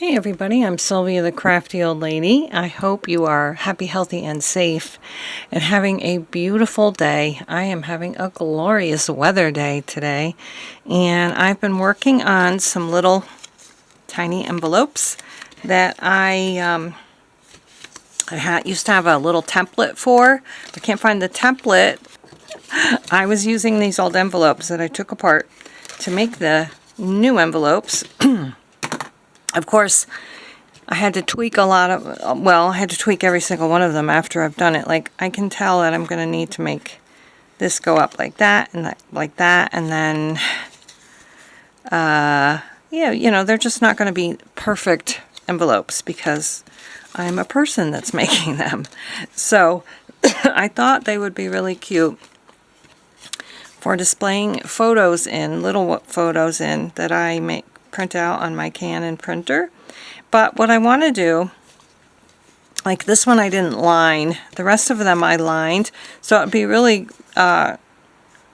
Hey everybody, I'm Sylvia the Crafty Old Lady. I hope you are happy, healthy, and safe and having a beautiful day. I am having a glorious weather day today, and I've been working on some little tiny envelopes that I used to have a little template for. I can't find the template. I was using these old envelopes that I took apart to make the new envelopes. Of course, I had to tweak a lot of, well, I had to tweak every single one of them after I've done it. Like, I can tell that I'm going to need to make this go up like that, and that, like that, and then, yeah, you know, they're just not going to be perfect envelopes because I'm a person that's making them. So, I thought they would be really cute for displaying photos in, little photos in, that I print out on my Canon printer. But what I want to do, like this one I didn't line, the rest of them I lined, so it would be really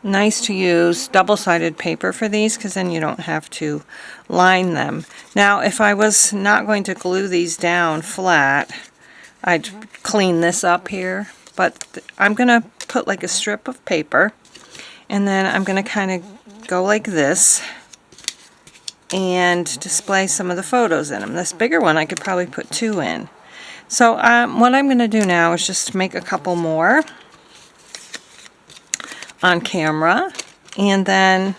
nice to use double-sided paper for these, because then you don't have to line them. Now if I was not going to glue these down flat, I'd clean this up here, but I'm going to put like a strip of paper, and then I'm going to kind of go like this and display some of the photos in them. This bigger one I could probably put 2 in. So what I'm going to do now is just make a couple more on camera, and then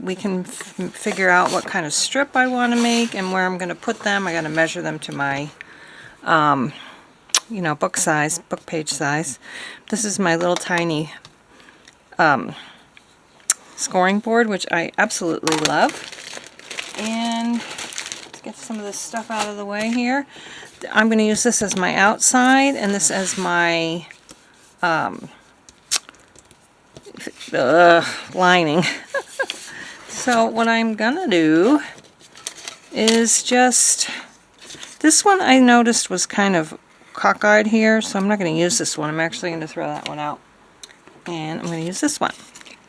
we can figure out what kind of strip I want to make and where I'm going to put them. I got to measure them to my you know, book size, book page size. This is my little tiny scoring board, which I absolutely love. And let's get some of this stuff out of the way here. I'm going to use this as my outside and this as my lining. So what I'm going to do is just, this one I noticed was kind of cockeyed here, so I'm not going to use this one. I'm actually going to throw that one out. And I'm going to use this one.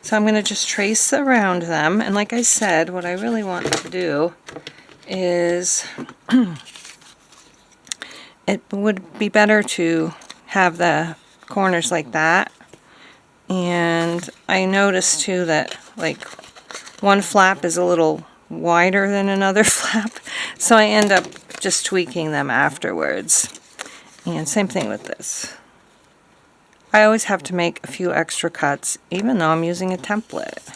So I'm going to just trace around them, and like I said, what I really want to do is, it would be better to have the corners like that, and I noticed too that like one flap is a little wider than another flap, so I end up just tweaking them afterwards. And same thing with this. I always have to make a few extra cuts, even though I'm using a template.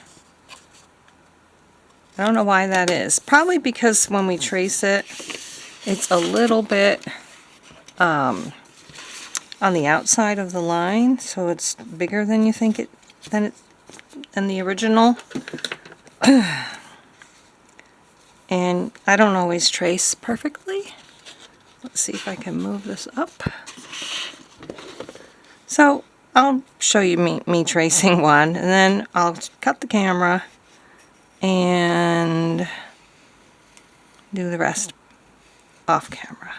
I don't know why that is. Probably because when we trace it, it's a little bit on the outside of the line, so it's bigger than you think than the original. And I don't always trace perfectly. Let's see if I can move this up. So I'll show you me tracing one, and then I'll cut the camera and do the rest off camera.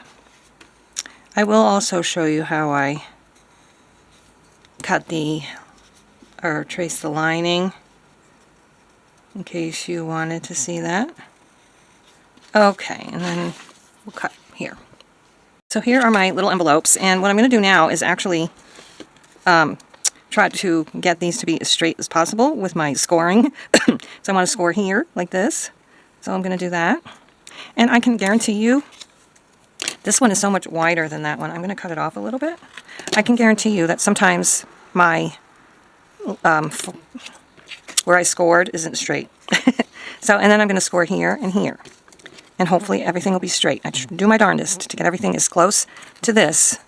I will also show you how I cut or trace the lining, in case you wanted to see that. Okay, and then we'll cut here. So here are my little envelopes, and what I'm going to do now is actually try to get these to be as straight as possible with my scoring. So I want to score here like this. So I'm going to do that. And I can guarantee you, this one is so much wider than that one. I'm going to cut it off a little bit. I can guarantee you that sometimes my, where I scored isn't straight. So, and then I'm going to score here and here. And hopefully everything will be straight. I do my darndest to get everything as close to this,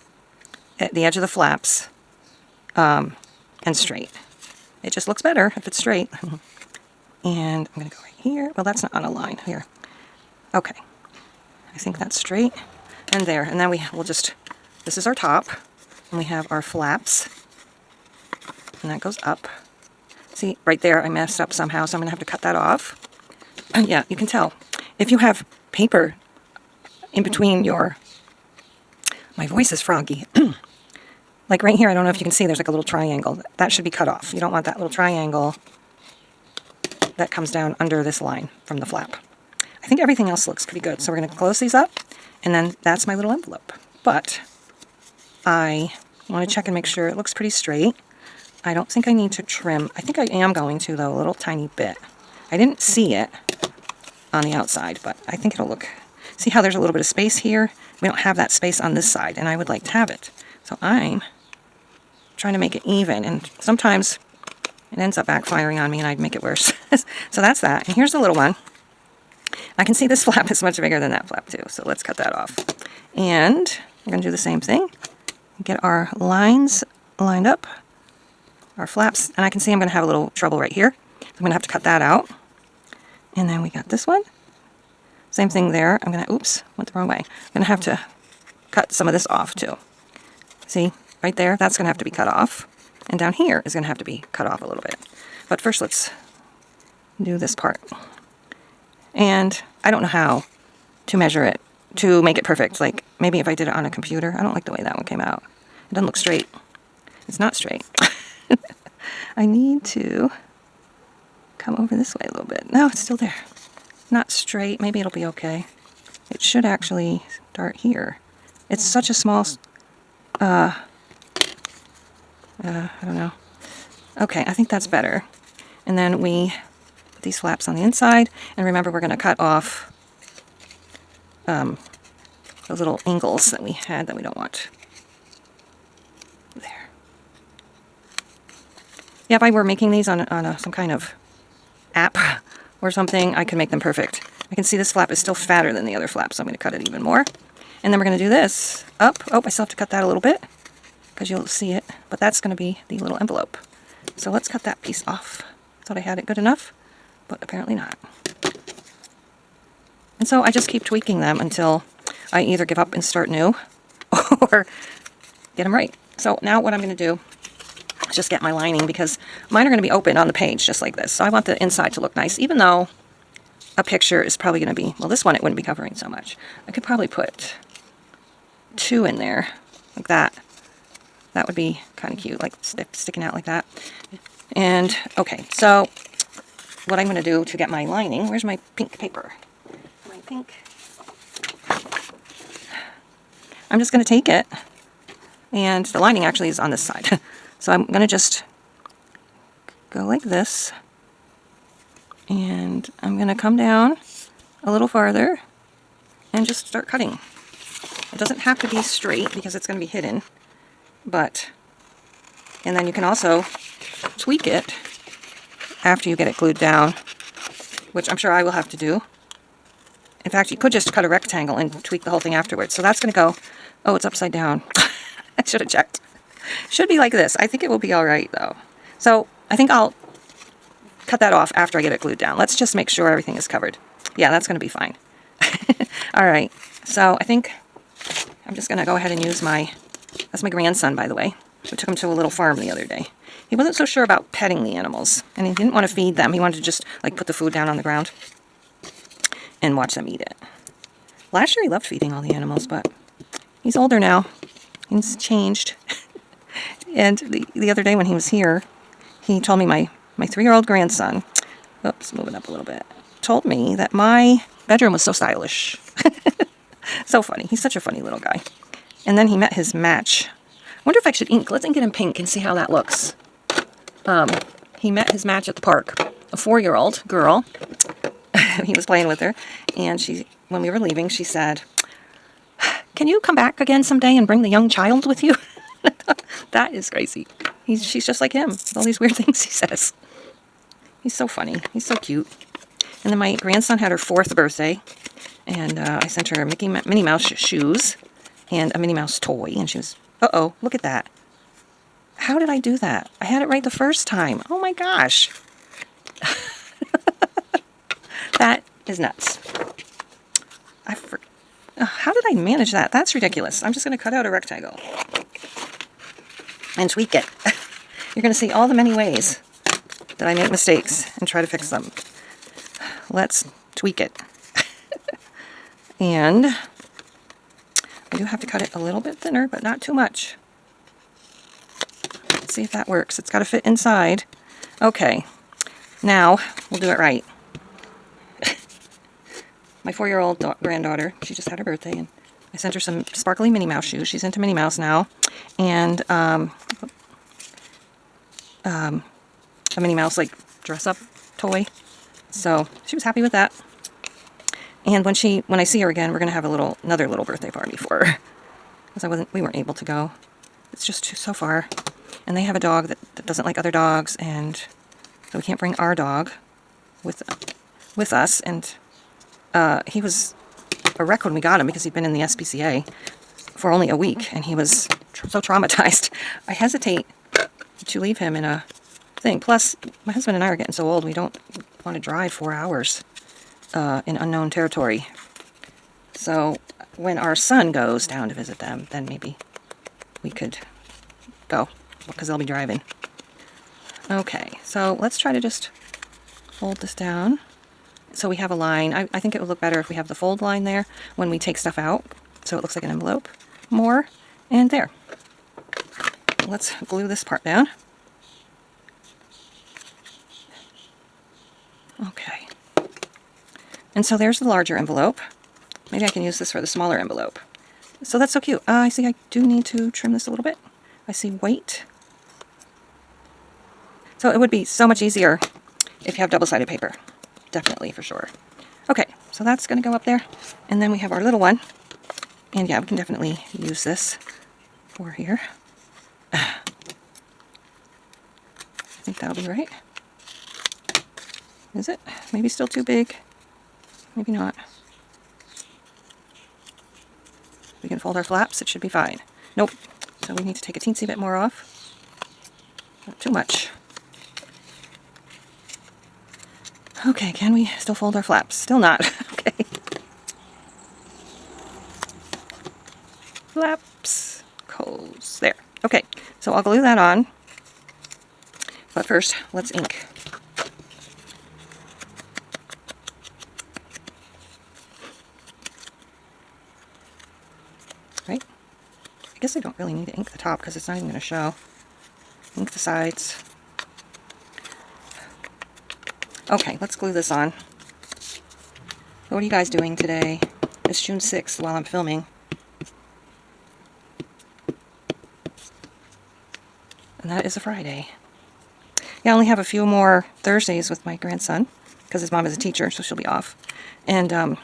at the edge of the flaps, and straight. It just looks better if it's straight. And I'm going to go right here. Well, that's not on a line here. Okay. I think that's straight. And there. And then we'll just, this is our top. And we have our flaps. And that goes up. See, right there I messed up somehow, so I'm going to have to cut that off. And yeah, you can tell. If you have paper in between my voice is froggy. Like right here, I don't know if you can see, there's like a little triangle. That should be cut off. You don't want that little triangle that comes down under this line from the flap. I think everything else looks pretty good. So we're going to close these up, and then that's my little envelope. But I want to check and make sure it looks pretty straight. I don't think I need to trim. I think I am going to, though, a little tiny bit. I didn't see it on the outside, but I think it'll look... See how there's a little bit of space here? We don't have that space on this side, and I would like to have it. So I'm trying to make it even, and sometimes it ends up backfiring on me, and I'd make it worse. So that's that. And here's the little one. I can see this flap is much bigger than that flap, too, so let's cut that off. And we're going to do the same thing. Get our lines lined up, our flaps, and I can see I'm going to have a little trouble right here. I'm going to have to cut that out. And then we got this one. Same thing there. I'm going to, oops, went the wrong way. I'm going to have to cut some of this off too. See, right there, that's going to have to be cut off. And down here is going to have to be cut off a little bit. But first let's do this part. And I don't know how to measure it to make it perfect. Like maybe if I did it on a computer. I don't like the way that one came out. It doesn't look straight. It's not straight. I need to come over this way a little bit. No, it's still there. Not straight. Maybe it'll be okay. It should actually start here. It's such a small... I don't know. Okay, I think that's better. And then we put these flaps on the inside. And remember, we're going to cut off those little angles that we had that we don't want. There. Yeah, if I were making these on some kind of app or something, I could make them perfect. I can see this flap is still fatter than the other flap, so I'm going to cut it even more. And then we're going to do this up. Oh, I still have to cut that a little bit because you'll see it, but that's going to be the little envelope. So let's cut that piece off. Thought I had it good enough, but apparently not. And so I just keep tweaking them until I either give up and start new or get them right. So now what I'm going to do is just get my lining, because mine are going to be open on the page just like this. So I want the inside to look nice, even though a picture is probably going to be, well, this one it wouldn't be covering so much. I could probably put 2 in there like that. That would be kind of cute, like sticking out like that. And okay, so what I'm going to do to get my lining, where's my pink paper? My pink. I'm just going to take it, and the lining actually is on this side. So I'm going to just go like this, and I'm going to come down a little farther and just start cutting. It doesn't have to be straight because it's going to be hidden, but, and then you can also tweak it after you get it glued down, which I'm sure I will have to do. In fact, you could just cut a rectangle and tweak the whole thing afterwards. So that's going to go, oh, it's upside down. I should have checked. Should be like this. I think it will be all right, though. So I think I'll cut that off after I get it glued down. Let's just make sure everything is covered. Yeah, that's going to be fine. All right. So I think I'm just going to go ahead and use that's my grandson, by the way. We took him to a little farm the other day. He wasn't so sure about petting the animals, and he didn't want to feed them. He wanted to just, like, put the food down on the ground and watch them eat it. Last year he loved feeding all the animals, but he's older now. He's changed. And the other day when he was here, he told me my 3-year-old grandson, oops, moving up a little bit, told me that my bedroom was so stylish. So funny. He's such a funny little guy. And then he met his match. I wonder if I should ink. Let's ink it in pink and see how that looks. He met his match at the park, a 4-year-old girl. He was playing with her, and when we were leaving, she said, "Can you come back again someday and bring the young child with you?" That is crazy. She's just like him, with all these weird things he says. He's so funny. He's so cute. And then my grandson had her 4th birthday, and I sent her Minnie Mouse shoes and a Minnie Mouse toy, and she was, uh-oh, look at that. How did I do that? I had it right the first time. Oh my gosh. That is nuts. How did I manage that? That's ridiculous. I'm just going to cut out a rectangle and tweak it. You're going to see all the many ways that I make mistakes and try to fix them. Let's tweak it. And I do have to cut it a little bit thinner, but not too much. Let's see if that works. It's got to fit inside. Okay, now we'll do it right. my 4-year-old granddaughter. She just had her birthday, and I sent her some sparkly Minnie Mouse shoes. She's into Minnie Mouse now. And a Minnie Mouse, like, dress-up toy. So she was happy with that. And when I see her again, we're going to have another little birthday party for her. Because we weren't able to go. It's just so far. And they have a dog that doesn't like other dogs, and so we can't bring our dog with us. And he was a wreck when we got him because he'd been in the SPCA for only a week, and he was so traumatized. I hesitate to leave him in a thing. Plus, my husband and I are getting so old, we don't want to drive 4 hours in unknown territory. So when our son goes down to visit them, then maybe we could go, because they'll be driving. Okay, so let's try to just fold this down so we have a line. I think it would look better if we have the fold line there when we take stuff out, so it looks like an envelope more. And there. Let's glue this part down. Okay. And so there's the larger envelope. Maybe I can use this for the smaller envelope. So that's so cute. I see I do need to trim this a little bit. I see weight. So it would be so much easier if you have double-sided paper. Definitely, for sure. Okay, so that's going to go up there. And then we have our little one. And yeah, we can definitely use this for here. I think that'll be right. Is it? Maybe still too big. Maybe not. We can fold our flaps. It should be fine. Nope. So we need to take a teensy bit more off. Not too much. Okay, can we still fold our flaps? Still not. Okay. Flaps. Close. There. Okay, so I'll glue that on. But first, let's ink. Right? I guess I don't really need to ink the top because it's not even going to show. Ink the sides. Okay, let's glue this on. So what are you guys doing today? It's June 6th while I'm filming. And that is a Friday. Yeah, I only have a few more Thursdays with my grandson because his mom is a teacher, so she'll be off. And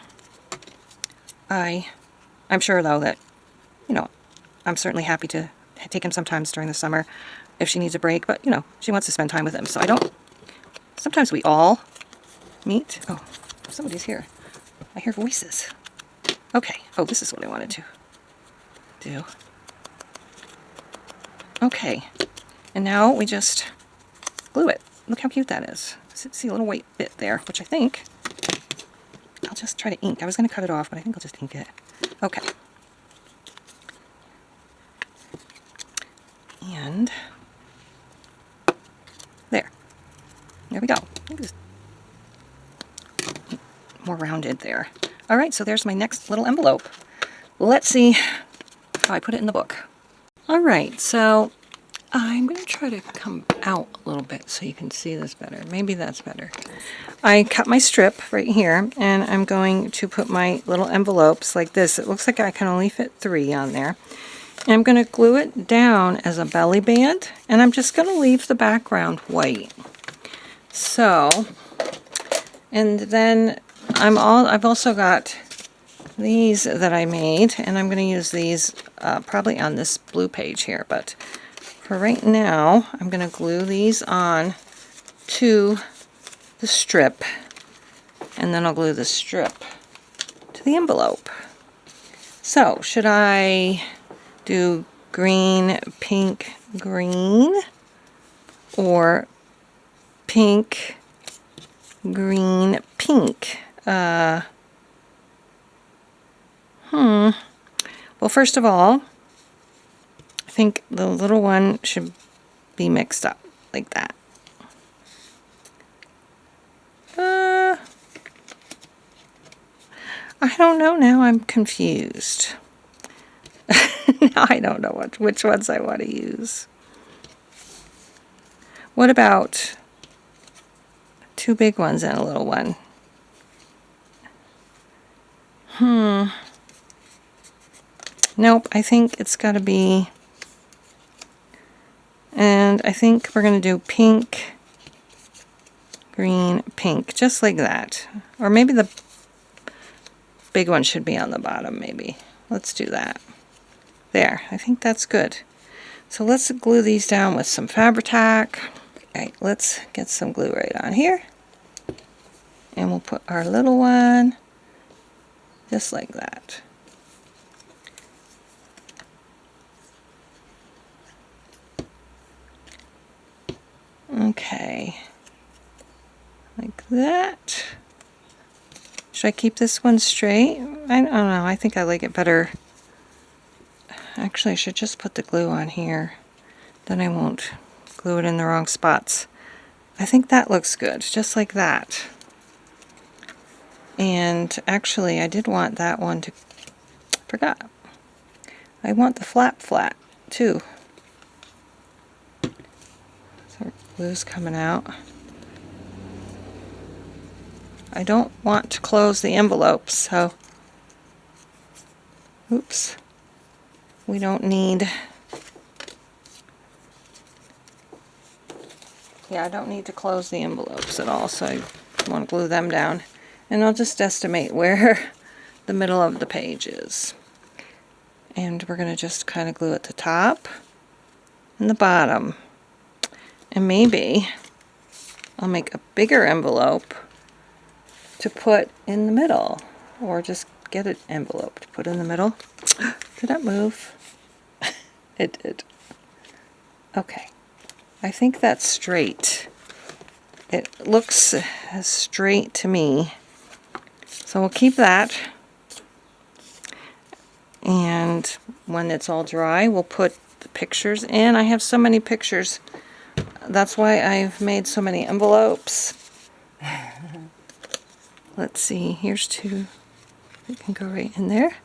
I'm sure, though, that, you know, I'm certainly happy to take him sometimes during the summer if she needs a break. But, you know, she wants to spend time with him, so I don't... Sometimes we all meet. Oh, somebody's here. I hear voices. Okay. Oh, this is what I wanted to do. Okay. And now we just glue it. Look how cute that is. See a little white bit there, which I think I'll just try to ink. I was going to cut it off, but I think I'll just ink it. Okay. And there. There we go. More rounded there. All right, so there's my next little envelope. Let's see how I put it in the book. All right, so I'm going to try to come out a little bit so you can see this better. Maybe that's better. I cut my strip right here, and I'm going to put my little envelopes like this. It looks like I can only fit 3 on there. And I'm going to glue it down as a belly band, and I'm just going to leave the background white. So, and then I've also got these that I made, and I'm going to use these probably on this blue page here, but for right now, I'm going to glue these on to the strip, and then I'll glue the strip to the envelope. So, should I do green, pink, green, or pink, green, pink? Well, first of all, I think the little one should be mixed up like that. I don't know now. I'm confused. Now I don't know which ones I want to use. What about 2 big ones and a little one? Nope, I think it's got to be, and I think we're going to do pink, green, pink, just like that. Or maybe the big one should be on the bottom, maybe. Let's do that. There, I think that's good. So let's glue these down with some Fabri-Tac. Okay, let's get some glue right on here. And we'll put our little one just like that. Okay, like that. Should I keep this one straight? I don't know, I think I like it better. Actually, I should just put the glue on here. Then I won't glue it in the wrong spots. I think that looks good, just like that. And actually, I did want that one to, forgot. I want the flap flat too. So glue's coming out. I don't want to close the envelope, so oops. We don't need, yeah, I don't need to close the envelopes at all, so I want to glue them down. And I'll just estimate where the middle of the page is. And we're going to just kind of glue at the top and the bottom. And maybe I'll make a bigger envelope to put in the middle. Or just get an envelope to put in the middle. Did that move? It did. Okay. I think that's straight. It looks straight to me. So we'll keep that. And when it's all dry, we'll put the pictures in. I have so many pictures. That's why I've made so many envelopes. Let's see, here's two. It can go right in there.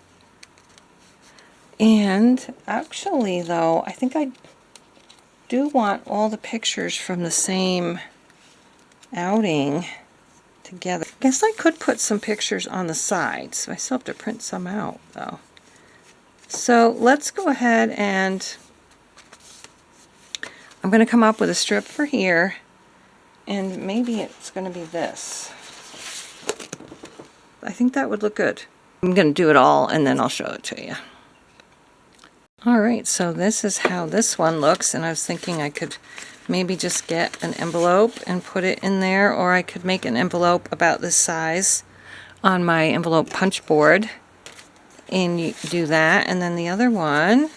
And actually though, I think I do want all the pictures from the same outing together. I guess I could put some pictures on the sides. I still have to print some out though. So let's go ahead and I'm going to come up with a strip for here, and maybe it's going to be this. I think that would look good. I'm going to do it all and then I'll show it to you. Alright, so this is how this one looks, and I was thinking I could maybe just get an envelope and put it in there, or I could make an envelope about this size on my envelope punch board and you do that. And then the other one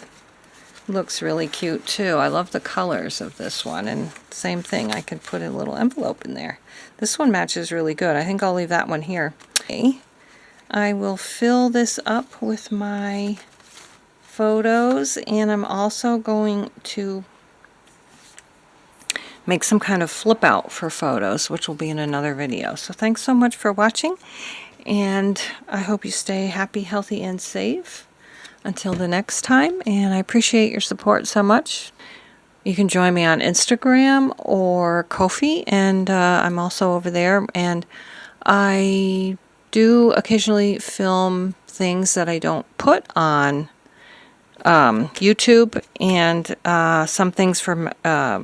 looks really cute too. I love the colors of this one, and same thing, I could put a little envelope in there. This one matches really good. I think I'll leave that one here. Okay. I will fill this up with my photos, and I'm also going to make some kind of flip out for photos, which will be in another video. So thanks so much for watching, and I hope you stay happy, healthy, and safe until the next time, and I appreciate your support so much. You can join me on Instagram or Ko-fi, and I'm also over there, and I do occasionally film things that I don't put on YouTube, and some things for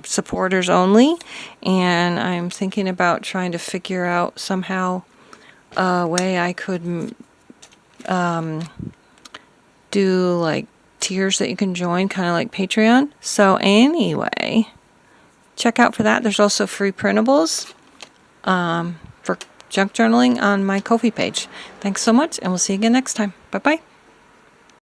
supporters only, and I'm thinking about trying to figure out somehow a way I could do like tiers that you can join, kind of like Patreon. So anyway, check out for that. There's also free printables for junk journaling on my Ko-fi page. Thanks so much, and we'll see you again next time. Bye bye.